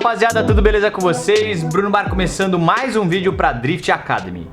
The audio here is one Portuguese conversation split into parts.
rapaziada, tudo beleza com vocês? Bruno Bar começando mais um vídeo para Drift Academy.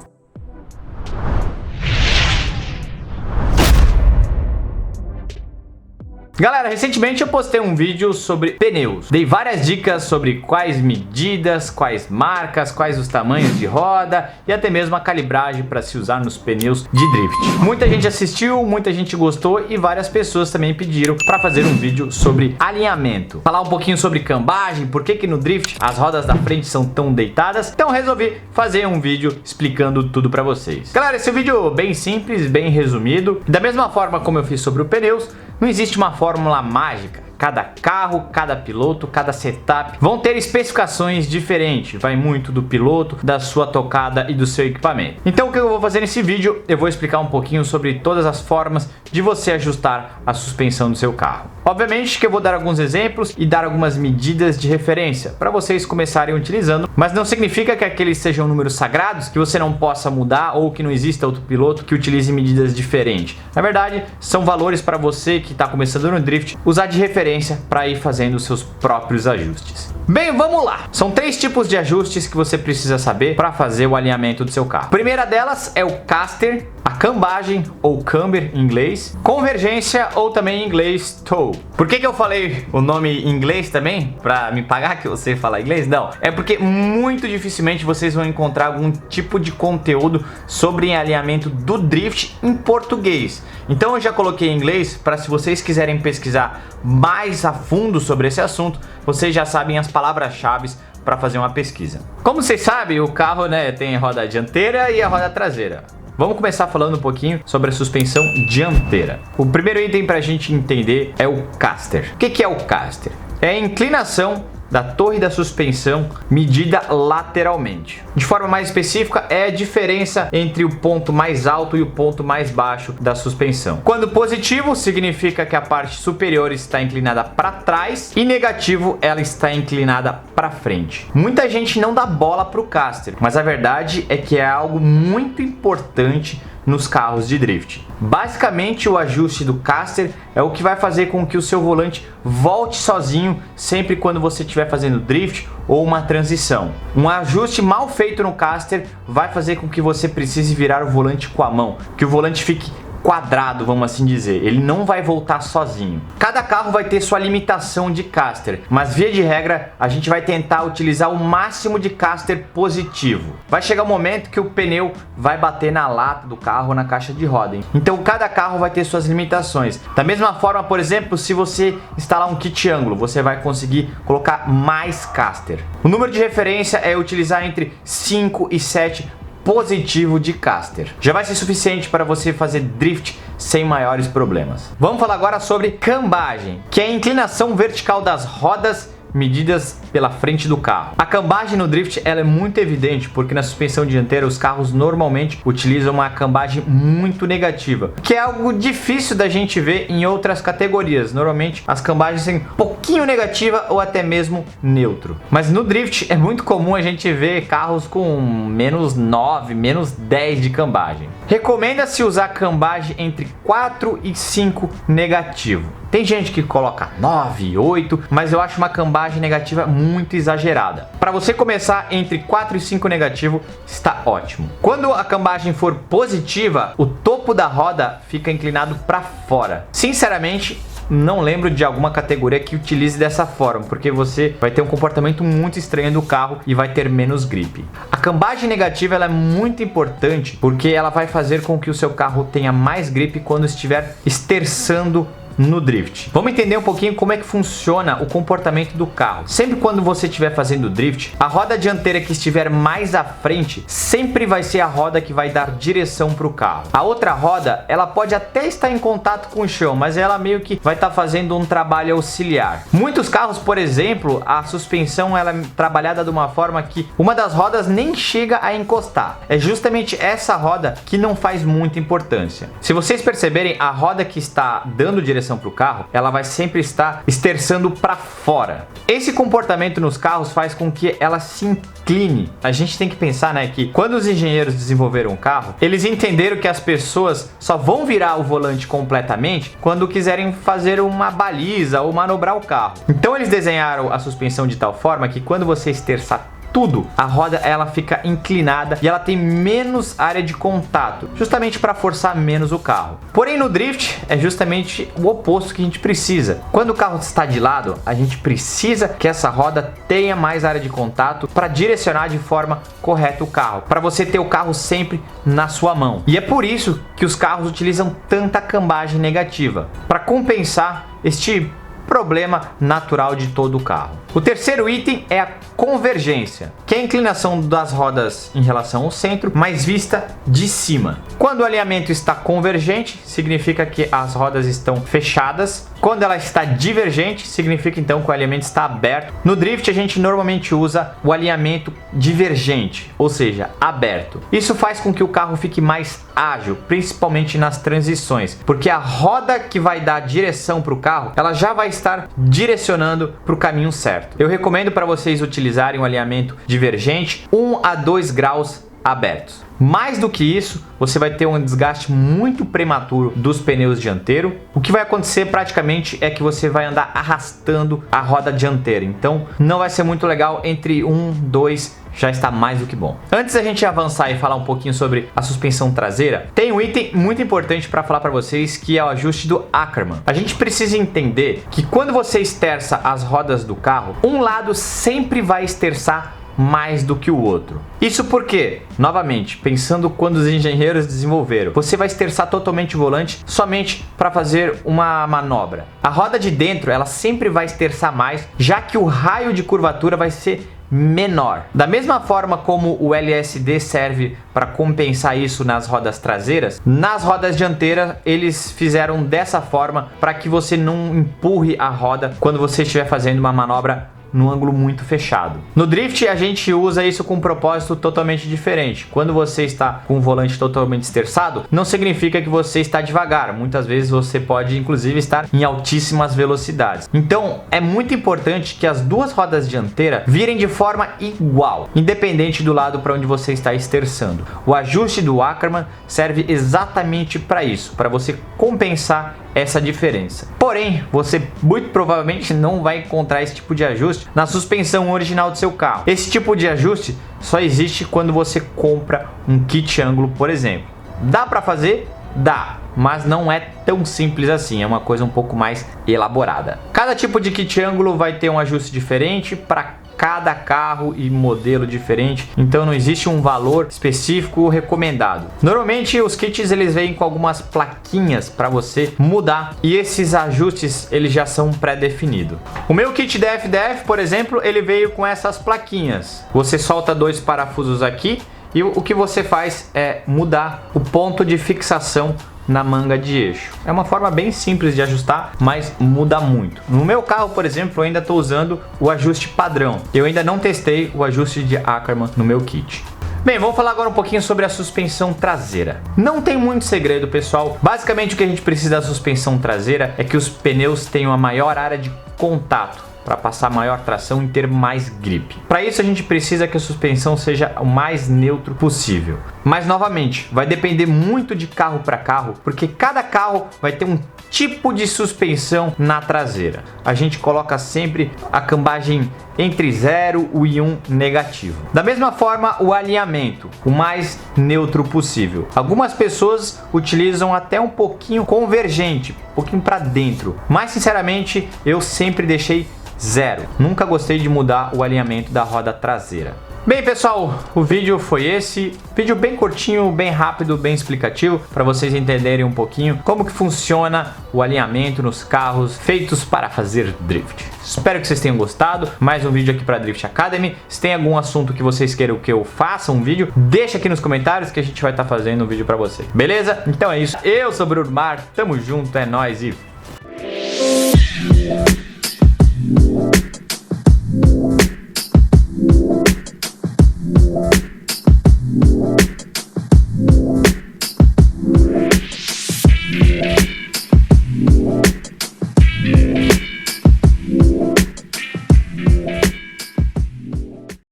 Galera, recentemente eu postei um vídeo sobre pneus. Dei várias dicas sobre quais medidas, quais marcas, quais os tamanhos de roda e até mesmo a calibragem para se usar nos pneus de drift. Muita gente assistiu, muita gente gostou e várias pessoas também pediram para fazer um vídeo sobre alinhamento. Falar um pouquinho sobre cambagem, por que no drift as rodas da frente são tão deitadas. Então resolvi fazer um vídeo explicando tudo para vocês. Galera, esse vídeo é bem simples, bem resumido. Da mesma forma como eu fiz sobre os pneus, não existe uma fórmula mágica. Cada carro, cada piloto, cada setup vão ter especificações diferentes. Vai muito do piloto, da sua tocada e do seu equipamento. Então o que eu vou fazer nesse vídeo? Eu vou explicar um pouquinho sobre todas as formas de você ajustar a suspensão do seu carro. Obviamente que eu vou dar alguns exemplos e dar algumas medidas de referência para vocês começarem utilizando, mas não significa que aqueles sejam números sagrados, que você não possa mudar ou que não exista outro piloto que utilize medidas diferentes. Na verdade, são valores para você que está começando no drift usar de referência para ir fazendo os seus próprios ajustes. Bem, vamos lá! São 3 tipos de ajustes que você precisa saber para fazer o alinhamento do seu carro. A primeira delas é o caster, a cambagem ou camber em inglês, convergência ou também em inglês toe. Por que eu falei o nome em inglês também? Para me pagar que você fala inglês? Não, é porque muito dificilmente vocês vão encontrar algum tipo de conteúdo sobre alinhamento do drift em português. Então eu já coloquei em inglês para, se vocês quiserem pesquisar mais a fundo sobre esse assunto, vocês já sabem as palavras-chave para fazer uma pesquisa. Como vocês sabem, o carro tem a roda dianteira e a roda traseira. Vamos começar falando um pouquinho sobre a suspensão dianteira. O primeiro item para a gente entender é o caster. O que é o caster? É a inclinação da torre da suspensão medida lateralmente. De forma mais específica, é a diferença entre o ponto mais alto e o ponto mais baixo da suspensão. Quando positivo, significa que a parte superior está inclinada para trás e negativo, ela está inclinada para frente. Muita gente não dá bola para o caster, mas a verdade é que é algo muito importante nos carros de drift. Basicamente, o ajuste do caster é o que vai fazer com que o seu volante volte sozinho sempre quando você estiver fazendo drift ou uma transição. Um ajuste mal feito no caster vai fazer com que você precise virar o volante com a mão, que o volante fique quadrado, vamos assim dizer. Ele não vai voltar sozinho. Cada carro vai ter sua limitação de caster, mas via de regra a gente vai tentar utilizar o máximo de caster positivo. Vai chegar um momento que o pneu vai bater na lata do carro ou na caixa de roda, hein? Então cada carro vai ter suas limitações. Da mesma forma, por exemplo, se você instalar um kit ângulo, você vai conseguir colocar mais caster. O número de referência é utilizar entre 5 e 7 positivo de caster. Já vai ser suficiente para você fazer drift sem maiores problemas. Vamos falar agora sobre cambagem, que é a inclinação vertical das rodas medidas pela frente do carro. A cambagem no drift ela é muito evidente porque na suspensão dianteira os carros normalmente utilizam uma cambagem muito negativa, que é algo difícil da gente ver em outras categorias. Normalmente as cambagens são um pouquinho negativa ou até mesmo neutro. Mas no drift é muito comum a gente ver carros com menos 9, menos 10 de cambagem. Recomenda-se usar cambagem entre 4 e 5 negativo. Tem gente que coloca 9, 8, mas eu acho uma cambagem negativa muito exagerada. Para você começar entre 4 e 5 negativo, está ótimo. Quando a cambagem for positiva, o topo da roda fica inclinado para fora. Sinceramente, não lembro de alguma categoria que utilize dessa forma, porque você vai ter um comportamento muito estranho do carro e vai ter menos grip. A cambagem negativa ela é muito importante porque ela vai fazer com que o seu carro tenha mais grip quando estiver esterçando no drift. Vamos entender um pouquinho como é que funciona o comportamento do carro. Sempre quando você estiver fazendo drift, a roda dianteira que estiver mais à frente sempre vai ser a roda que vai dar direção para o carro. A outra roda, ela pode até estar em contato com o chão, mas ela meio que vai estar fazendo um trabalho auxiliar. Muitos carros, por exemplo, a suspensão ela é trabalhada de uma forma que uma das rodas nem chega a encostar. É justamente essa roda que não faz muita importância. Se vocês perceberem, a roda que está dando direção direção para o carro, ela vai sempre estar esterçando para fora. Esse comportamento nos carros faz com que ela se incline. A gente tem que pensar, né, que quando os engenheiros desenvolveram o carro, eles entenderam que as pessoas só vão virar o volante completamente quando quiserem fazer uma baliza ou manobrar o carro. Então eles desenharam a suspensão de tal forma que quando você esterçar tudo, a roda ela fica inclinada e ela tem menos área de contato, justamente para forçar menos o carro. Porém, no drift é justamente o oposto que a gente precisa. Quando o carro está de lado, a gente precisa que essa roda tenha mais área de contato para direcionar de forma correta o carro, para você ter o carro sempre na sua mão. E é por isso que os carros utilizam tanta cambagem negativa, para compensar este problema natural de todo o carro. O terceiro item é a convergência, que é a inclinação das rodas em relação ao centro, mas vista de cima. Quando o alinhamento está convergente, significa que as rodas estão fechadas. Quando ela está divergente, significa então que o alinhamento está aberto. No drift a gente normalmente usa o alinhamento divergente, ou seja, aberto. Isso faz com que o carro fique mais ágil, principalmente nas transições, porque a roda que vai dar direção para o carro, ela já vai estar direcionando para o caminho certo. Eu recomendo para vocês utilizarem um alinhamento divergente 1 a 2 graus abertos. Mais do que isso, você vai ter um desgaste muito prematuro dos pneus dianteiros. O que vai acontecer praticamente é que você vai andar arrastando a roda dianteira. Então não vai ser muito legal. Entre 1, 2 já está mais do que bom. Antes da gente avançar e falar um pouquinho sobre a suspensão traseira, tem um item muito importante para falar para vocês, que é o ajuste do Ackermann. A gente precisa entender que quando você esterça as rodas do carro, um lado sempre vai esterçar mais do que o outro. Isso porque, novamente, pensando quando os engenheiros desenvolveram, você vai esterçar totalmente o volante somente para fazer uma manobra. A roda de dentro, ela sempre vai esterçar mais, já que o raio de curvatura vai ser menor. Da mesma forma como o LSD serve para compensar isso nas rodas traseiras, nas rodas dianteiras eles fizeram dessa forma para que você não empurre a roda quando você estiver fazendo uma manobra no ângulo muito fechado. No drift a gente usa isso com um propósito totalmente diferente. Quando você está com o volante totalmente esterçado, não significa que você está devagar. Muitas vezes você pode inclusive estar em altíssimas velocidades. Então é muito importante que as duas rodas dianteiras virem de forma igual, independente do lado para onde você está esterçando. O ajuste do Ackermann serve exatamente para isso, para você compensar essa diferença. Porém, você muito provavelmente não vai encontrar esse tipo de ajuste na suspensão original do seu carro. Esse tipo de ajuste só existe quando você compra um kit ângulo, por exemplo. Dá para fazer? Dá, mas não é tão simples assim, é uma coisa um pouco mais elaborada. Cada tipo de kit ângulo vai ter um ajuste diferente para cada carro e modelo diferente, então não existe um valor específico recomendado. Normalmente os kits eles vêm com algumas plaquinhas para você mudar, e esses ajustes eles já são pré-definidos. O meu kit DFDF, por exemplo, ele veio com essas plaquinhas. Você solta 2 parafusos aqui e o que você faz é mudar o ponto de fixação na manga de eixo. É uma forma bem simples de ajustar, mas muda muito. No meu carro, por exemplo, eu ainda estou usando o ajuste padrão. Eu ainda não testei o ajuste de Ackermann no meu kit. Bem, vamos falar agora um pouquinho sobre a suspensão traseira. Não tem muito segredo, pessoal. Basicamente o que a gente precisa da suspensão traseira é que os pneus tenham a maior área de contato, para passar maior tração e ter mais grip. Para isso a gente precisa que a suspensão seja o mais neutro possível. Mas novamente, vai depender muito de carro para carro, porque cada carro vai ter um tipo de suspensão na traseira. A gente coloca sempre a cambagem entre 0 e 1 negativo. Da mesma forma, o alinhamento, o mais neutro possível. Algumas pessoas utilizam até um pouquinho convergente, um pouquinho para dentro. Mas sinceramente, eu sempre deixei 0. Nunca gostei de mudar o alinhamento da roda traseira. Bem, pessoal, o vídeo foi esse. Vídeo bem curtinho, bem rápido, bem explicativo, para vocês entenderem um pouquinho como que funciona o alinhamento nos carros feitos para fazer drift. Espero que vocês tenham gostado. Mais um vídeo aqui para Drift Academy. Se tem algum assunto que vocês queiram que eu faça um vídeo, deixa aqui nos comentários que a gente vai estar fazendo um vídeo para você. Beleza? Então é isso. Eu sou o Bruno Mar, tamo junto, é nóis e